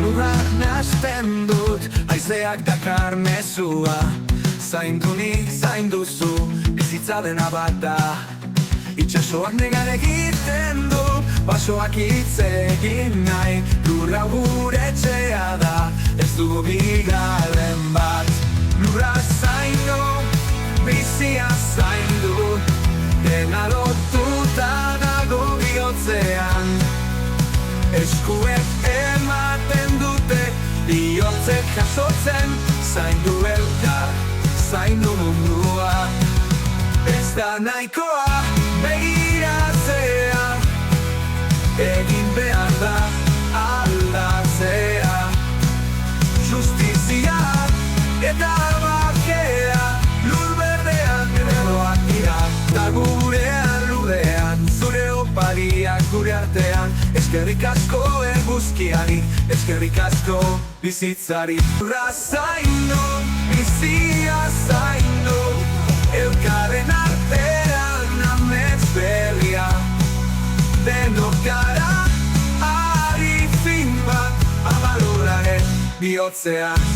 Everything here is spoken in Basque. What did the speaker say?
lurra nahasten dut, haizeak dakar mezua. Zaindu nik zainduzu, bizitza dena bat da. Itxasoak negar egiten du, basoak hitz egin nahi. Lurra gure etxea da, ez dugu bigarren bat. Lurra zaindu, bizia zaindu, dena lotuta dago bihotzean. Eskuek ematen dute, bihotzek jasotzen. Zaindu elkar, zaindu mundua. Ez da nahikoa begiratzea, egin behar da aldatzea. Justizia eta bakea, lur berdean eroak dira. Da gurean lurrean, zure opariak gure artean. Eskerrik asko eguzkiari, eskerrik asko bizitzari. Lurra zaindu, bizia zaindu, elkarren artean amets berria. Denok gara ari fin bat, abaloraren bihotzean.